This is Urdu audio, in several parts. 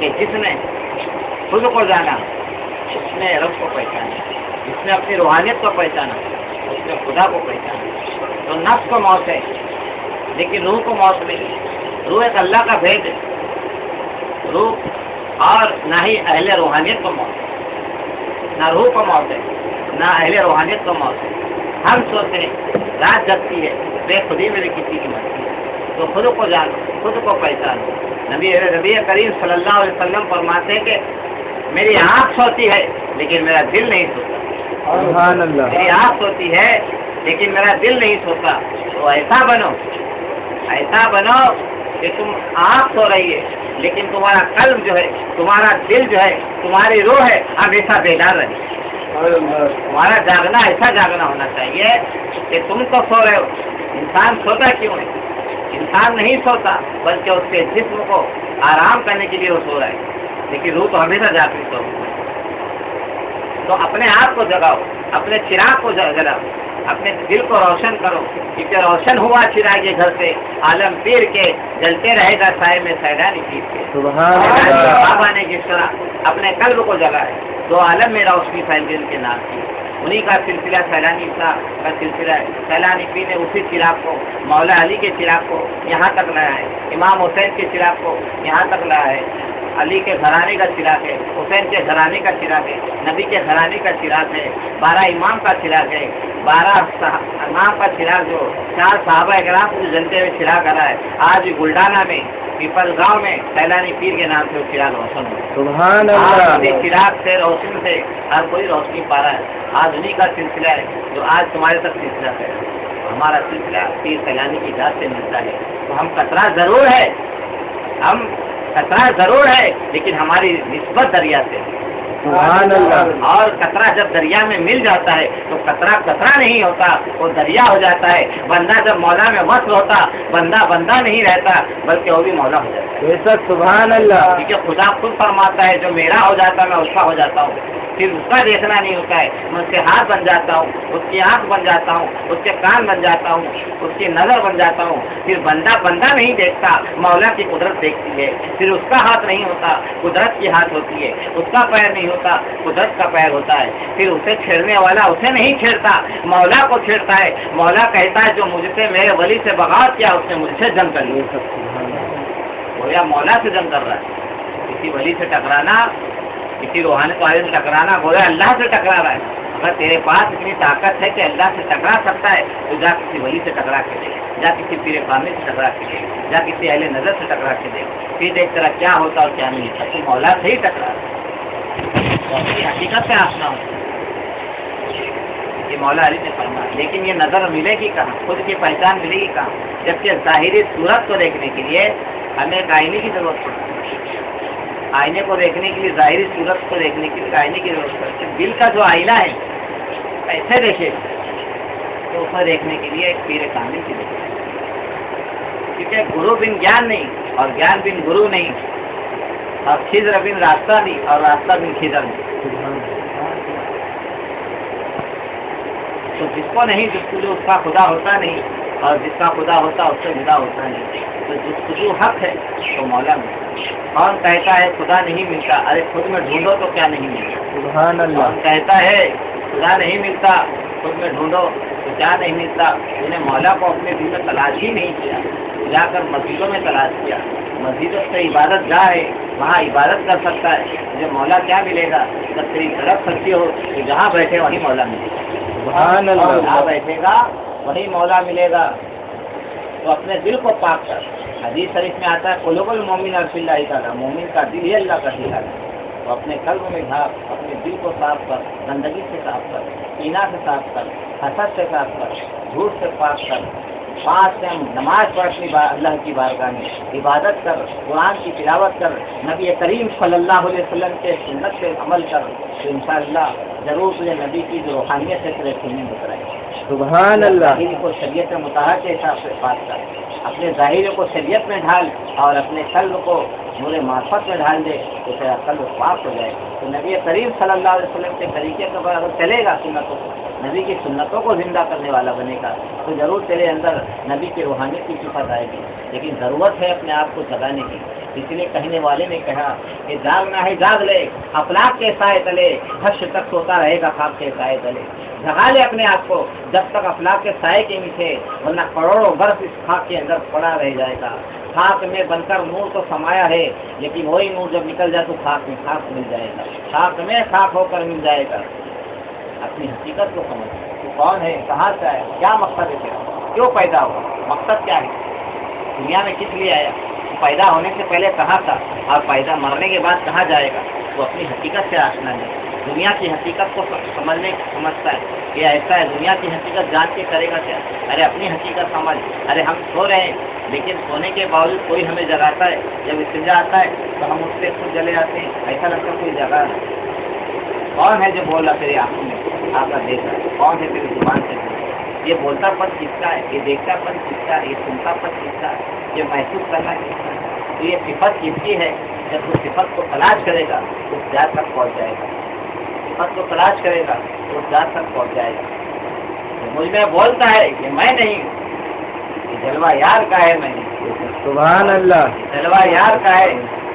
کہ جس نے خود کو جانا اس نے رب کو پہچانا، جس نے اپنی روحانیت کو پہچانا اس نے خدا کو پہچانا۔ تو نفس کو موت ہے لیکن روح کو موت نہیں، روح ایک اللہ کا بھید ہے، روح اور نہ ہی اہل روحانیت کو موت ہے، نہ روح کو موت ہے نہ اہل روحانیت کو موت ہے۔ ہم سوچتے ہیں رات جگتی ہے بے خودی میں بھی کسی کی مرضی ہے، تو خود کو جانو، خود کو پہچانو۔ نبی کریم صلی اللہ علیہ وسلم فرماتے ہیں کہ میری آنکھ سوتی ہے لیکن میرا دل نہیں سوتا، سبحان اللہ، میری آنکھ سوتی ہے لیکن میرا دل نہیں سوتا۔ تو ایسا بنو کہ تم آنکھ سو رہی ہے لیکن تمہارا قلب جو ہے، تمہارا دل جو ہے، تمہاری روح ہے ہمیشہ بیدار رہے۔ تمہارا جاگنا ایسا جاگنا ہونا چاہیے کہ تم تو سو رہے ہو۔ انسان سوتا کیوں ہے؟ انسان نہیں سوتا بلکہ اس کے جسم کو آرام کرنے کے لیے وہ سو رہا ہے، لیکن روح تو ہمیشہ جاگتی سو۔ تو اپنے آپ کو جگاؤ، اپنے چراغ کو جلاؤ، اپنے دل کو روشن کرو، کیونکہ روشن ہوا چراغ کے گھر سے عالم پیر کے جلتے رہے گا سائے میں سیدانی پیر کے۔ سبحان اللہ، بابا نے جس طرح اپنے قلب کو جگایا تو عالم میں روشنی پھیل گئی ان کے نام کی۔ انہی کا سلسلہ سیلانی کا سلسلہ ہے۔ سیلانی پیر نے اسی چراغ کو، مولا علی کے چراغ کو یہاں تک لایا ہے، امام حسین کے چراغ کو یہاں تک لایا ہے۔ علی کے گھرانے کا چراغ ہے، حسین کے گھرانے کا چراغ ہے، نبی کے گھرانے کا چراغ ہے، 12 امام کا چراغ ہے، 12 امام کا چراغ جو 4 صحابہ کرام کو جلتے ہوئے چراغ آ رہا ہے۔ آج گلڈانا میں، پیپل گاؤں میں سیلانی پیر کے نام سے وہ چراغ روشن ہو۔ سبحان آج اللہ، چراغ سے روشن سے ہر کوئی روشنی پا رہا ہے۔ آج انہیں کا سلسلہ ہے جو آج تمہارے تک سلسلہ ہے۔ ہمارا سلسلہ پیر سیلانی کی ذات سے ملتا ہے۔ تو ہم کترا ضرور ہے، ہم کترا ضرور ہے لیکن ہماری نسبت دریا سے ہے۔ سبحان اللہ، اور قطرہ جب دریا میں مل جاتا ہے تو قطرہ نہیں ہوتا، وہ دریا ہو جاتا ہے۔ بندہ جب مولا میں وصل ہوتا، بندہ نہیں رہتا بلکہ وہ بھی مولا ہو جاتا ہے۔ بے شک سبحان اللہ، کیونکہ خدا خود فرماتا ہے جو میرا ہو جاتا ہے میں اس کا ہو جاتا ہوں، پھر اس کا دیکھنا نہیں ہوتا ہے، میں اس کے ہاتھ بن جاتا ہوں، اس کی آنکھ بن جاتا ہوں، اس کے کان بن جاتا ہوں، اس کی نظر بن جاتا ہوں۔ پھر بندہ نہیں دیکھتا، مولا کی قدرت دیکھتی ہے۔ پھر اس کا ہاتھ نہیں ہوتا، قدرت کی ہاتھ ہوتی ہے۔ اس کا پیر نہیں ہوتا، قدرت کا پیر ہوتا ہے۔ پھر اسے چھیڑنے والا اسے نہیں چھیڑتا، مولا کو چھیڑتا ہے۔ مولا کہتا ہے جو مجھ سے میرے ولی سے بغاوت کیا اس نے مجھ سے جنگ کر لی۔ گویا مولا سے جنگ کر رہا ہے۔ کسی ولی سے ٹکرانا، کسی روحانیت والے سے ٹکرانا گویا اللہ سے ٹکرا رہا ہے۔ اگر تیرے پاس اتنی طاقت ہے کہ اللہ سے ٹکرا سکتا ہے تو جا کسی ولی سے ٹکرا کے دے، جا کسی پیر کامل سے ٹکرا کے دے، جا کسی اہل نظر سے ٹکرا کے دے، پھر دیکھ طرح کیا ہوتا اور کیا نہیں ہوتا۔ تو مولا سے ہی ٹکرا تو اپنی حقیقت سے آسنا ہوتا یہ مولا علی نے فرمایا۔ لیکن یہ نظر ملے گی کہاں، خود کی پہچان ملے گی کہاں، جبکہ ظاہری صورت کو دیکھنے کے لیے ہمیں ایک آئینے کی ضرورت پڑتی ہے۔ آئینے کو دیکھنے کے لیے، ظاہری صورت کو دیکھنے کے لیے آئینے کی ضرورت پڑتی ہے۔ دل کا جو آئینہ ہے ایسے دیکھے تو اسے دیکھنے کے لیے ایک پیر کامل کی ضرورت ہے، کیونکہ گرو بن گیان نہیں اور گیان بن گرو نہیں، اور خضر بن راستہ نہیں اور راستہ بن خضر نہیں۔ تو جس کو نہیں جستجو اس کا خدا ہوتا نہیں، اور جس کا خدا ہوتا اس سے جدا ہوتا نہیں۔ تو جستجو حق ہے تو مولا ملتا۔ کون کہتا ہے خدا نہیں ملتا؟ ارے خود میں ڈھونڈو تو کیا نہیں ملتا؟ سبحان اللہ، کون کہتا ہے خدا نہیں ملتا؟ خود میں ڈھونڈو تو کیا نہیں ملتا؟ انہیں مولا کو اپنے دل میں تلاش ہی نہیں کیا، جا کر مسجدوں میں تلاش کیا۔ مسجدوں سے عبادت گاہ ہے، وہاں عبادت کر سکتا ہے۔ مجھے مولا کیا ملے گا؟ جب تیری طرف سچی ہو کہ جہاں بیٹھے وہیں مولا ملے گا، سبحان اللہ، جہاں بیٹھے گا وہیں مولا ملے گا۔ تو اپنے دل کو پاک کر۔ حدیث شریف میں آتا ہے قلوب المومن عرش اللہ تعالیٰ، مومن کا دل ہی اللہ کا دل ہے۔ تو اپنے قلب میں جھانک، اپنے دل کو صاف کر، گندگی سے صاف کر، کینہ سے صاف کر، حسد سے صاف کر، جھوٹ سے پاک کر۔ 5 ٹائم نماز پڑھ اپنی اللہ کی بارگاہ میں عبادت کر، قرآن کی تلاوت کر، نبی کریم صلی اللہ علیہ وسلم کے سنت پہ عمل کر، تو انشاءاللہ ضرور تجھے نبی کی جو روحانیت ہے تیرے سینے میں اترائے گی۔ سبحان اللہ، ظاہر کو شریعت مطالعہ کے حساب سے پاک کر، اپنے ظاہر کو شریعت میں ڈھال اور اپنے قلب کو نور معرفت میں ڈھال دے تو تیرا قلب پاک ہو جائے۔ تو نبی کریم صلی اللہ علیہ وسلم کے طریقے کے بعد اگر چلے گا سنتوں کو، نبی کی سنتوں کو زندہ کرنے والا بنے گا تو ضرور تیرے اندر نبی کی روحانیت کی صفت آئے گی۔ لیکن ضرورت ہے اپنے آپ کو جگانے کی، اس لیے کہنے والے نے کہا کہ جاگنا ہے جاگ لے، افلاک کے سائے تلے، حشر تک سوتا رہے گا خواب کے سائے تلے۔ جگا لے اپنے آپ کو جب تک افلاک کے سائے کے نیچے، ورنہ کروڑوں برس اس خاک کے اندر پڑا رہ جائے گا۔ خاک میں بن کر نور تو سمایا ہے، لیکن وہی نور جب نکل جائے تو خاک میں خاک مل جائے گا، خاک میں خاک ہو کر مل جائے گا۔ اپنی حقیقت کو سمجھ، تو کون ہے، کہاں سے آیا، کیا مقصد ہے تیرا، کیوں پیدا ہوا، مقصد کیا ہے، دنیا میں کس لیے آیا، پیدا ہونے سے پہلے کہاں تھا اور پیدا مرنے کے بعد کہاں جائے گا۔ تو اپنی حقیقت سے آشنا ہے، دنیا کی حقیقت کو سمجھتا ہے کہ ایسا ہے، دنیا کی حقیقت جان کے کرے گا کیا۔ ارے اپنی حقیقت سمجھ، ارے ہم سو رہے ہیں لیکن سونے کے باوجود کوئی ہمیں جگاتا ہے، جب استنجا آتا ہے تو ہم اس سے خود جلے جاتے ہیں، ایسا لگتا ہے کوئی جگہ ہے۔ کون ہے جو بول رہا تیرے آنکھوں میں آپ کا دیکھ رہا ہے، کون ہے تیری زبان سے، یہ بولتا پن کس کا ہے، یہ دیکھتا پن کس کا ہے، یہ سنتا پن کس کا ہے، یہ محسوس کرنا کس کا ہے۔ تو یہ صفت کس کی ہے، جب وہ صفت کو تلاش کرے گا اس ذات تک پہنچ جائے گا، صفت کو تلاش کرے گا اس ذات تک پہنچ جائے گا۔ مجھ میں بولتا ہے کہ میں نہیں ہوں، یہ جلوہ یار کا ہے، میں نہیں، سبحان اللہ، جلوہ یار کا ہے،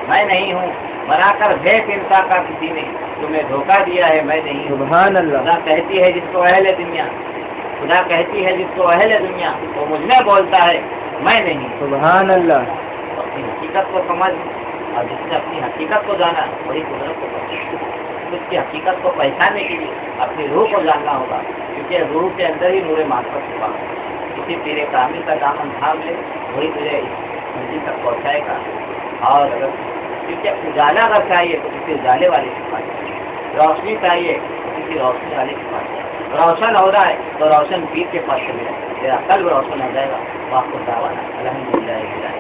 میں نہیں ہوں، بنا کر بھیٹ انسان کا کسی نے تمہیں دھوکہ دیا ہے، میں نہیں ہوں۔ سبحان اللہ، خدا کہتی ہے جس کو اہل دنیا، خدا کہتی ہے جس کو اہل دنیا، وہ مجھ میں بولتا ہے، میں نہیں۔ سبحان اللہ، اپنی حقیقت کو سمجھ، اور جس نے اپنی حقیقت کو جانا وہی قدرت کو پہچانا۔ اس کی حقیقت کو پہچاننے کے لیے اپنی روح کو جاننا ہوگا، کیونکہ روح کے اندر ہی نور معرفت چھپا ہے۔ کسی تیرے کامل کا دامن تھام لے، وہی تجھے اس منزل تک پہنچائے گا۔ اور اگر کیونکہ اجالا اگر چاہیے تو کسی اجالے والے کے پاس جائے، روشنی چاہیے تو کسی روشنی والے کے پاس جائے، روشن ہو رہا ہے تو روشن پیر کے پاس چلے جائے، تیرا قلب روشن ہو جائے گا۔ آپ کو دعوانا الحمدللہ۔